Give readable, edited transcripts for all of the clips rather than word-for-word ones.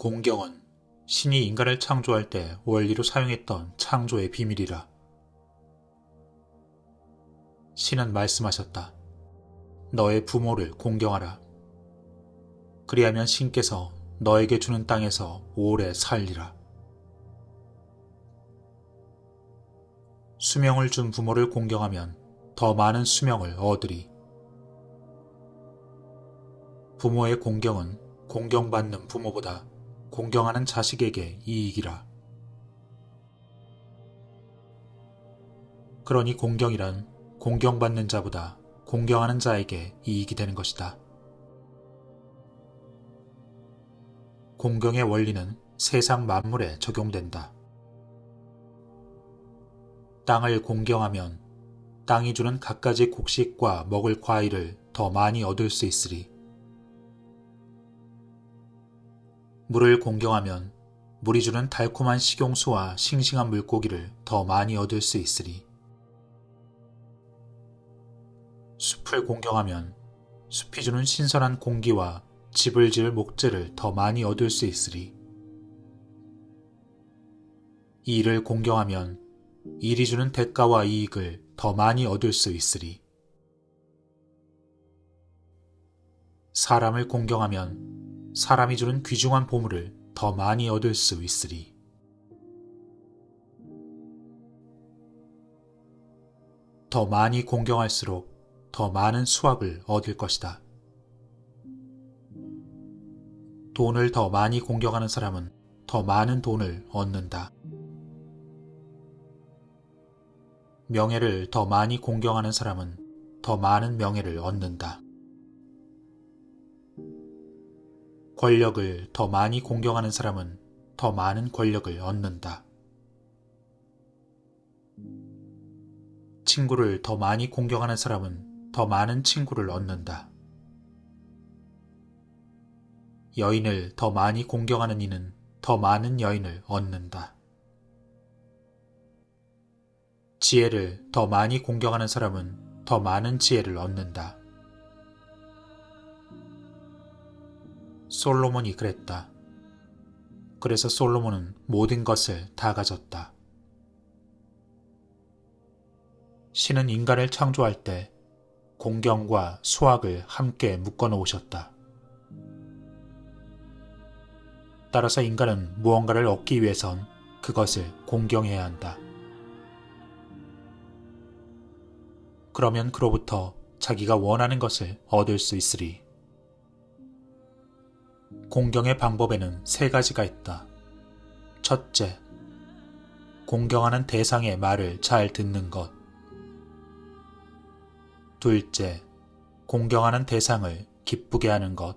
공경은 신이 인간을 창조할 때 원리로 사용했던 창조의 비밀이라. 신은 말씀하셨다. 너의 부모를 공경하라. 그리하면 신께서 너에게 주는 땅에서 오래 살리라. 수명을 준 부모를 공경하면 더 많은 수명을 얻으리. 부모의 공경은 공경받는 부모보다 공경하는 자식에게 이익이라. 그러니 공경이란 공경받는 자보다 공경하는 자에게 이익이 되는 것이다. 공경의 원리는 세상 만물에 적용된다. 땅을 공경하면 땅이 주는 갖가지 곡식과 먹을 과일을 더 많이 얻을 수 있으리. 물을 공경하면 물이 주는 달콤한 식용수와 싱싱한 물고기를 더 많이 얻을 수 있으리. 숲을 공경하면 숲이 주는 신선한 공기와 집을 지을 목재를 더 많이 얻을 수 있으리. 일을 공경하면 일이 주는 대가와 이익을 더 많이 얻을 수 있으리. 사람을 공경하면 사람이 주는 귀중한 보물을 더 많이 얻을 수 있으리. 더 많이 공경할수록 더 많은 수확을 얻을 것이다. 돈을 더 많이 공경하는 사람은 더 많은 돈을 얻는다. 명예를 더 많이 공경하는 사람은 더 많은 명예를 얻는다. 권력을 더 많이 공경하는 사람은 더 많은 권력을 얻는다. 친구를 더 많이 공경하는 사람은 더 많은 친구를 얻는다. 여인을 더 많이 공경하는 이는 더 많은 여인을 얻는다. 지혜를 더 많이 공경하는 사람은 더 많은 지혜를 얻는다. 솔로몬이 그랬다. 그래서 솔로몬은 모든 것을 다 가졌다. 신은 인간을 창조할 때 공경과 수학을 함께 묶어 놓으셨다. 따라서 인간은 무언가를 얻기 위해선 그것을 공경해야 한다. 그러면 그로부터 자기가 원하는 것을 얻을 수 있으리. 공경의 방법에는 세 가지가 있다. 첫째, 공경하는 대상의 말을 잘 듣는 것. 둘째, 공경하는 대상을 기쁘게 하는 것.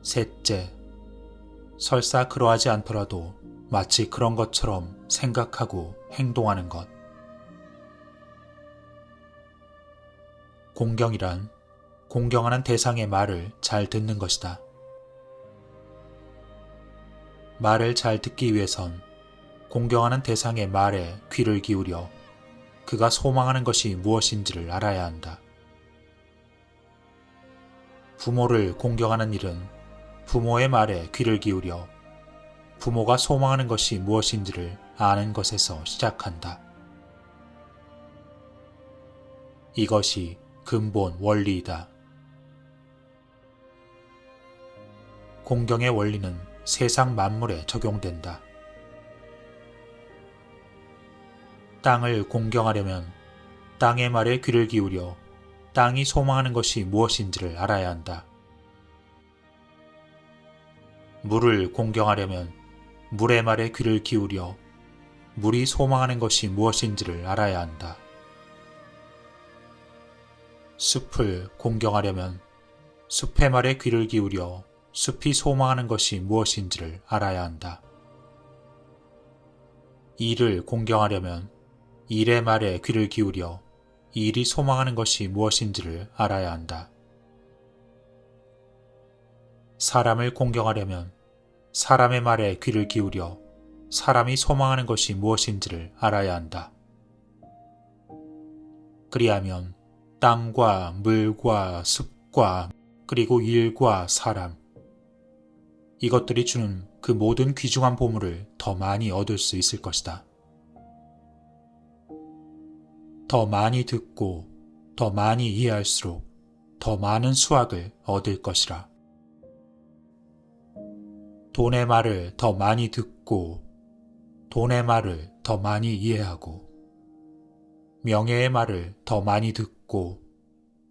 셋째, 설사 그러하지 않더라도 마치 그런 것처럼 생각하고 행동하는 것. 공경이란 공경하는 대상의 말을 잘 듣는 것이다. 말을 잘 듣기 위해선 공경하는 대상의 말에 귀를 기울여 그가 소망하는 것이 무엇인지를 알아야 한다. 부모를 공경하는 일은 부모의 말에 귀를 기울여 부모가 소망하는 것이 무엇인지를 아는 것에서 시작한다. 이것이 근본 원리이다. 공경의 원리는 세상 만물에 적용된다. 땅을 공경하려면 땅의 말에 귀를 기울여 땅이 소망하는 것이 무엇인지를 알아야 한다. 물을 공경하려면 물의 말에 귀를 기울여 물이 소망하는 것이 무엇인지를 알아야 한다. 숲을 공경하려면 숲의 말에 귀를 기울여 숲이 소망하는 것이 무엇인지를 알아야 한다. 일을 공경하려면 일의 말에 귀를 기울여 일이 소망하는 것이 무엇인지를 알아야 한다. 사람을 공경하려면 사람의 말에 귀를 기울여 사람이 소망하는 것이 무엇인지를 알아야 한다. 그리하면 땅과 물과 숲과 그리고 일과 사람, 이것들이 주는 그 모든 귀중한 보물을 더 많이 얻을 수 있을 것이다. 더 많이 듣고 더 많이 이해할수록 더 많은 수확을 얻을 것이라. 돈의 말을 더 많이 듣고 돈의 말을 더 많이 이해하고 명예의 말을 더 많이 듣고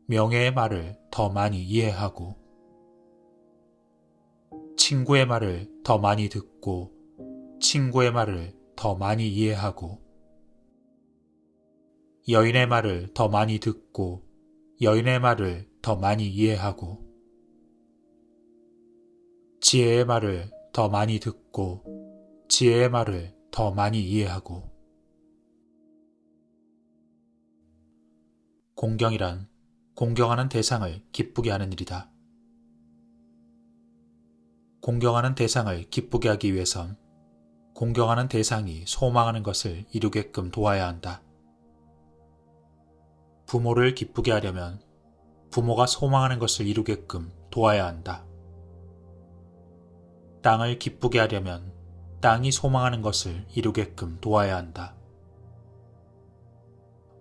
명예의 말을 더 많이 이해하고 친구의 말을 더 많이 듣고 친구의 말을 더 많이 이해하고 여인의 말을 더 많이 듣고 여인의 말을 더 많이 이해하고 지혜의 말을 더 많이 듣고 지혜의 말을 더 많이 이해하고 공경이란 공경하는 대상을 기쁘게 하는 일이다. 공경하는 대상을 기쁘게 하기 위해선 공경하는 대상이 소망하는 것을 이루게끔 도와야 한다. 부모를 기쁘게 하려면 부모가 소망하는 것을 이루게끔 도와야 한다. 땅을 기쁘게 하려면 땅이 소망하는 것을 이루게끔 도와야 한다.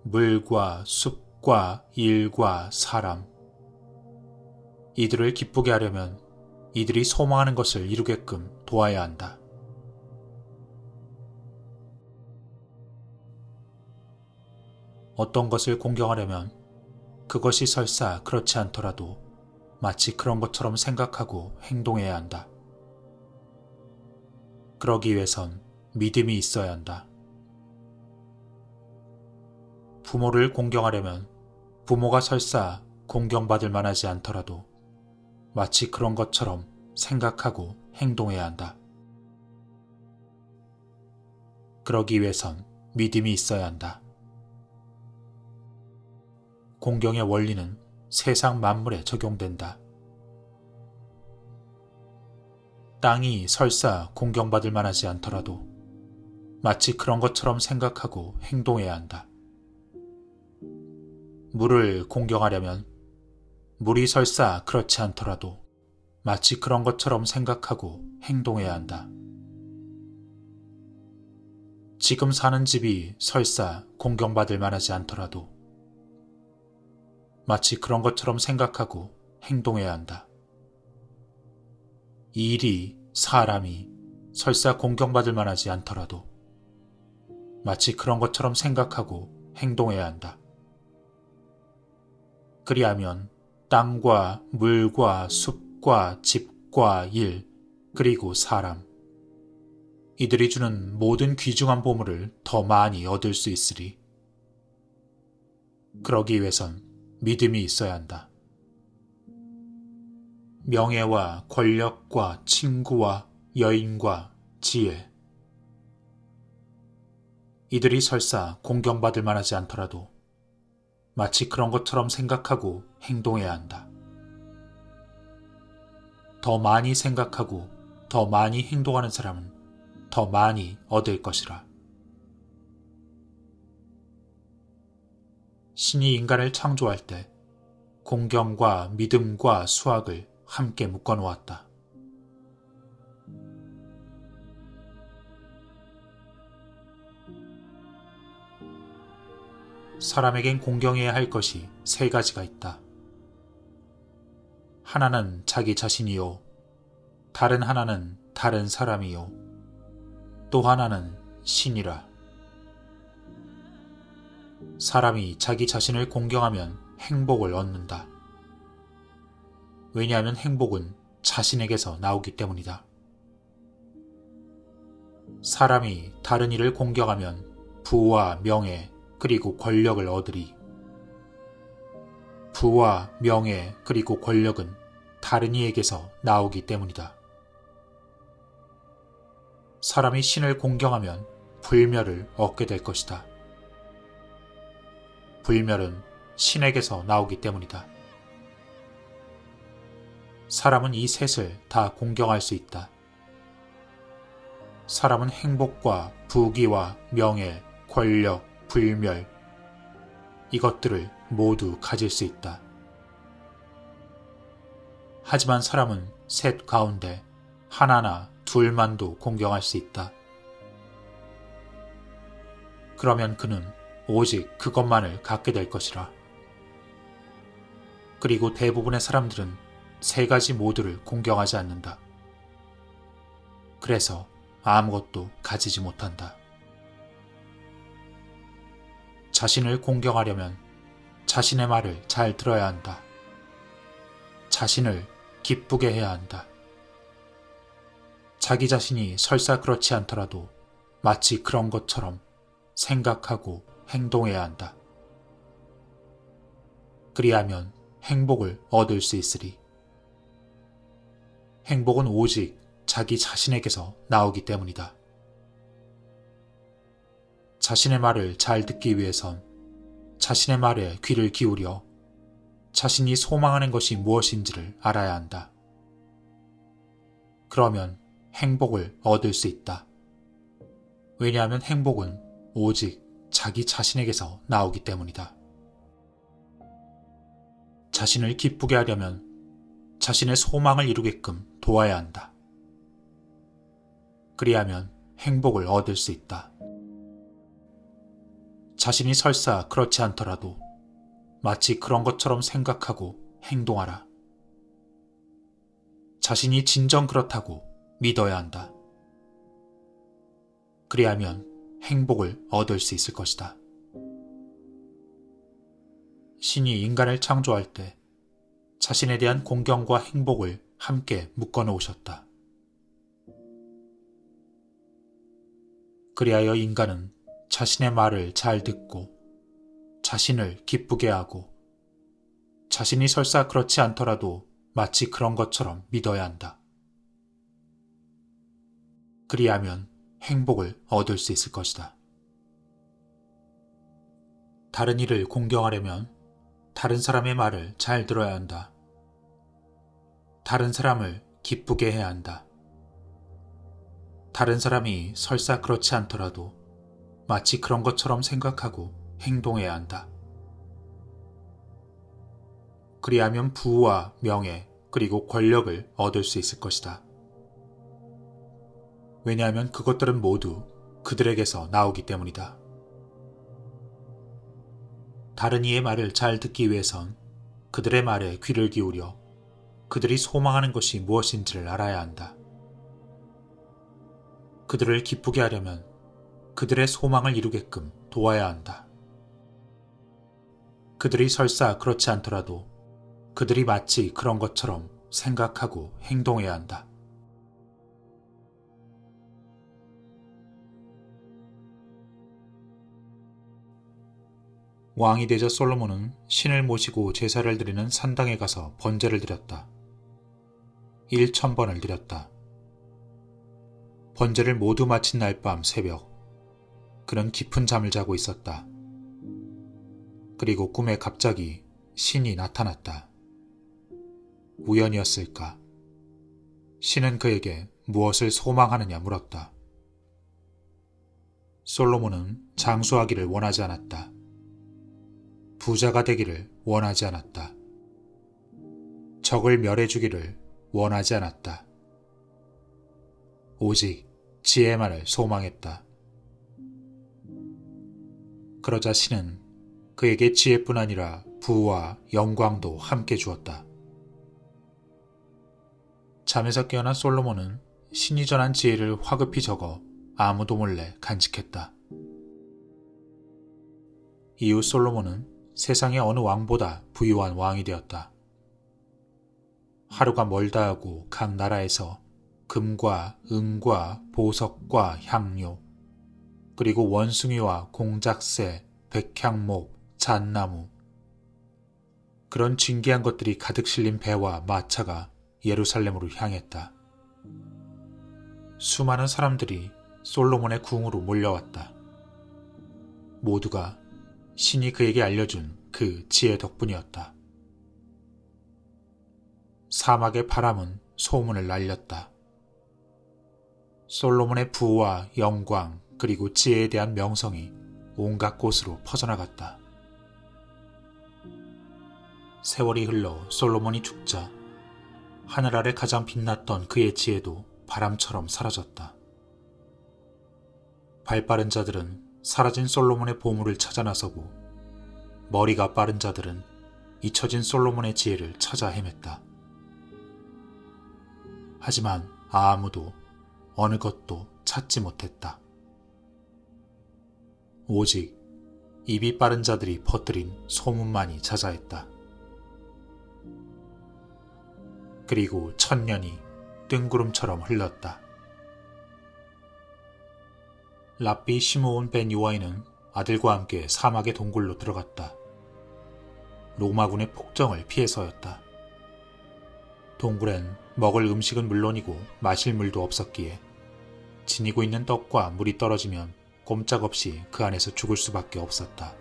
물과 숲과 일과 사람, 이들을 기쁘게 하려면 이들이 소망하는 것을 이루게끔 도와야 한다. 어떤 것을 공경하려면 그것이 설사 그렇지 않더라도 마치 그런 것처럼 생각하고 행동해야 한다. 그러기 위해선 믿음이 있어야 한다. 부모를 공경하려면 부모가 설사 공경받을 만하지 않더라도 마치 그런 것처럼 생각하고 행동해야 한다. 그러기 위해선 믿음이 있어야 한다. 공경의 원리는 세상 만물에 적용된다. 땅이 설사 공경받을 만하지 않더라도 마치 그런 것처럼 생각하고 행동해야 한다. 물을 공경하려면 물이 설사 그렇지 않더라도 마치 그런 것처럼 생각하고 행동해야 한다. 지금 사는 집이 설사 공경받을 만하지 않더라도 마치 그런 것처럼 생각하고 행동해야 한다. 일이, 사람이 설사 공경받을 만하지 않더라도 마치 그런 것처럼 생각하고 행동해야 한다. 그리하면 땅과 물과 숲과 집과 일, 그리고 사람, 이들이 주는 모든 귀중한 보물을 더 많이 얻을 수 있으리. 그러기 위해선 믿음이 있어야 한다. 명예와 권력과 친구와 여인과 지혜, 이들이 설사 공경받을 만하지 않더라도 마치 그런 것처럼 생각하고 행동해야 한다. 더 많이 생각하고 더 많이 행동하는 사람은 더 많이 얻을 것이라. 신이 인간을 창조할 때 공경과 믿음과 수학을 함께 묶어 놓았다. 사람에겐 공경해야 할 것이 세 가지가 있다. 하나는 자기 자신이요, 다른 하나는 다른 사람이요, 또 하나는 신이라. 사람이 자기 자신을 공경하면 행복을 얻는다. 왜냐하면 행복은 자신에게서 나오기 때문이다. 사람이 다른 이를 공경하면 부와 명예 그리고 권력을 얻으리. 부와 명예 그리고 권력은 다른 이에게서 나오기 때문이다. 사람이 신을 공경하면 불멸을 얻게 될 것이다. 불멸은 신에게서 나오기 때문이다. 사람은 이 셋을 다 공경할 수 있다. 사람은 행복과 부귀와 명예, 권력, 불멸, 이것들을 모두 가질 수 있다. 하지만 사람은 셋 가운데 하나나 둘만도 공경할 수 있다. 그러면 그는 오직 그것만을 갖게 될 것이라. 그리고 대부분의 사람들은 세 가지 모두를 공경하지 않는다. 그래서 아무것도 가지지 못한다. 자신을 공경하려면 자신의 말을 잘 들어야 한다. 자신을 기쁘게 해야 한다. 자기 자신이 설사 그렇지 않더라도 마치 그런 것처럼 생각하고 행동해야 한다. 그리하면 행복을 얻을 수 있으리. 행복은 오직 자기 자신에게서 나오기 때문이다. 자신의 말을 잘 듣기 위해선 자신의 말에 귀를 기울여 자신이 소망하는 것이 무엇인지를 알아야 한다. 그러면 행복을 얻을 수 있다. 왜냐하면 행복은 오직 자기 자신에게서 나오기 때문이다. 자신을 기쁘게 하려면 자신의 소망을 이루게끔 도와야 한다. 그리하면 행복을 얻을 수 있다. 자신이 설사 그렇지 않더라도 마치 그런 것처럼 생각하고 행동하라. 자신이 진정 그렇다고 믿어야 한다. 그리하면 행복을 얻을 수 있을 것이다. 신이 인간을 창조할 때 자신에 대한 공경과 행복을 함께 묶어 놓으셨다. 그리하여 인간은 자신의 말을 잘 듣고 자신을 기쁘게 하고 자신이 설사 그렇지 않더라도 마치 그런 것처럼 믿어야 한다. 그리하면 행복을 얻을 수 있을 것이다. 다른 이를 공경하려면 다른 사람의 말을 잘 들어야 한다. 다른 사람을 기쁘게 해야 한다. 다른 사람이 설사 그렇지 않더라도 마치 그런 것처럼 생각하고 행동해야 한다. 그리하면 부와 명예 그리고 권력을 얻을 수 있을 것이다. 왜냐하면 그것들은 모두 그들에게서 나오기 때문이다. 다른 이의 말을 잘 듣기 위해선 그들의 말에 귀를 기울여 그들이 소망하는 것이 무엇인지를 알아야 한다. 그들을 기쁘게 하려면 그들의 소망을 이루게끔 도와야 한다. 그들이 설사 그렇지 않더라도 그들이 마치 그런 것처럼 생각하고 행동해야 한다. 왕이 되자 솔로몬은 신을 모시고 제사를 드리는 산당에 가서 번제를 드렸다. 1000번을 드렸다. 번제를 모두 마친 날 밤 새벽, 그는 깊은 잠을 자고 있었다. 그리고 꿈에 갑자기 신이 나타났다. 우연이었을까? 신은 그에게 무엇을 소망하느냐 물었다. 솔로몬은 장수하기를 원하지 않았다. 부자가 되기를 원하지 않았다. 적을 멸해주기를 원하지 않았다. 오직 지혜만을 소망했다. 그러자 신은 그에게 지혜뿐 아니라 부와 영광도 함께 주었다. 잠에서 깨어난 솔로몬은 신이 전한 지혜를 화급히 적어 아무도 몰래 간직했다. 이후 솔로몬은 세상의 어느 왕보다 부유한 왕이 되었다. 하루가 멀다 하고 각 나라에서 금과 은과 보석과 향료, 그리고 원숭이와 공작새, 백향목, 잣나무, 그런 진귀한 것들이 가득 실린 배와 마차가 예루살렘으로 향했다. 수많은 사람들이 솔로몬의 궁으로 몰려왔다. 모두가 신이 그에게 알려준 그 지혜 덕분이었다. 사막의 바람은 소문을 날렸다. 솔로몬의 부와 영광 그리고 지혜에 대한 명성이 온갖 곳으로 퍼져나갔다. 세월이 흘러 솔로몬이 죽자 하늘 아래 가장 빛났던 그의 지혜도 바람처럼 사라졌다. 발빠른 자들은 사라진 솔로몬의 보물을 찾아 나서고 머리가 빠른 자들은 잊혀진 솔로몬의 지혜를 찾아 헤맸다. 하지만 아무도 어느 것도 찾지 못했다. 오직 입이 빠른 자들이 퍼뜨린 소문만이 자자했다. 그리고 1000년이 뜬구름처럼 흘렀다. 랍비 시므온 벤 요아이는 아들과 함께 사막의 동굴로 들어갔다. 로마군의 폭정을 피해서였다. 동굴엔 먹을 음식은 물론이고 마실 물도 없었기에 지니고 있는 떡과 물이 떨어지면 꼼짝없이 그 안에서 죽을 수밖에 없었다.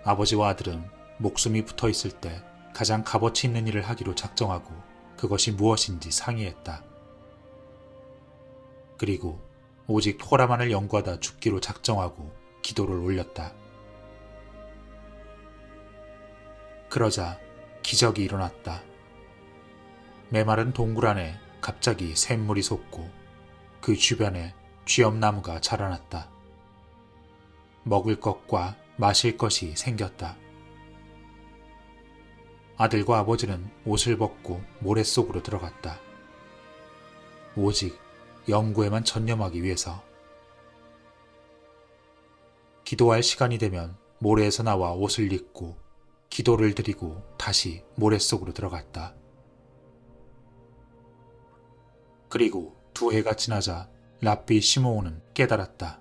아버지와 아들은 목숨이 붙어 있을 때 가장 값어치 있는 일을 하기로 작정하고 그것이 무엇인지 상의했다. 그리고 오직 토라만을 연구하다 죽기로 작정하고 기도를 올렸다. 그러자 기적이 일어났다. 메마른 동굴 안에 갑자기 샘물이 솟고 그 주변에 쥐엄나무가 자라났다. 먹을 것과 마실 것이 생겼다. 아들과 아버지는 옷을 벗고 모래 속으로 들어갔다. 오직 연구에만 전념하기 위해서. 기도할 시간이 되면 모래에서 나와 옷을 입고 기도를 드리고 다시 모래 속으로 들어갔다. 그리고 2해가 지나자 랍비 시므온은 깨달았다.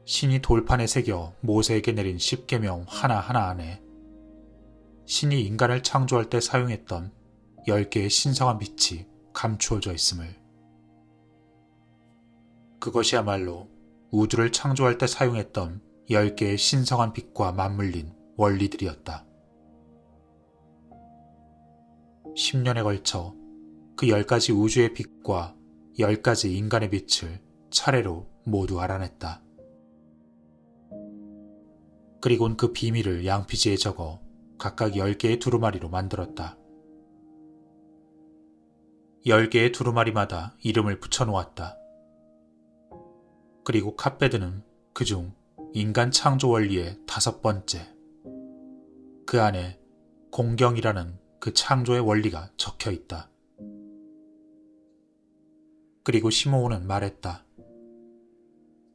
신이 돌판에 새겨 모세에게 내린 10계명 하나하나 안에 신이 인간을 창조할 때 사용했던 10개의 신성한 빛이 감추어져 있음을. 그것이야말로 우주를 창조할 때 사용했던 10개의 신성한 빛과 맞물린 원리들이었다. 10년에 걸쳐 그 10가지 우주의 빛과 10가지 인간의 빛을 차례로 모두 알아냈다. 그리곤 그 비밀을 양피지에 적어 각각 10개의 두루마리로 만들었다. 10개의 두루마리마다 이름을 붙여놓았다. 그리고 캅베드는 그중 인간 창조 원리의 5번째, 그 안에 공경이라는 그 창조의 원리가 적혀 있다. 그리고 시므온은 말했다.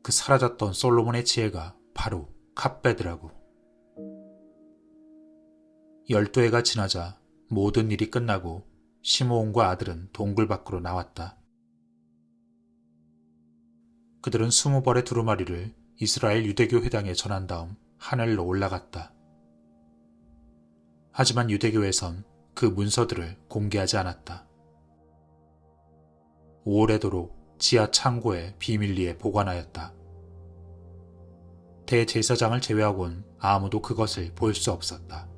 그 사라졌던 솔로몬의 지혜가 바로 캅베드라고. 12해가 지나자 모든 일이 끝나고 시므온과 아들은 동굴 밖으로 나왔다. 그들은 20벌의 두루마리를 이스라엘 유대교 회당에 전한 다음 하늘로 올라갔다. 하지만 유대교에선 그 문서들을 공개하지 않았다. 오래도록 지하 창고에 비밀리에 보관하였다. 대제사장을 제외하고는 아무도 그것을 볼 수 없었다.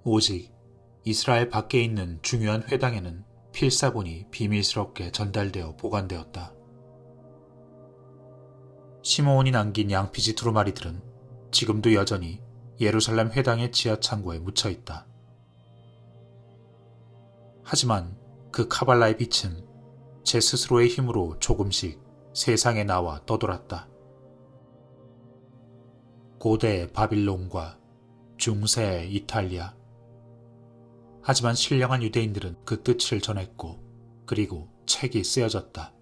오직 이스라엘 밖에 있는 중요한 회당에는 필사본이 비밀스럽게 전달되어 보관되었다. 시므온이 남긴 양피지 두루마리들은 지금도 여전히 예루살렘 회당의 지하 창고에 묻혀 있다. 하지만 그 카발라의 빛은 제 스스로의 힘으로 조금씩 세상에 나와 떠돌았다. 고대의 바빌론과 중세의 이탈리아. 하지만 신령한 유대인들은 그 뜻을 전했고 그리고 책이 쓰여졌다.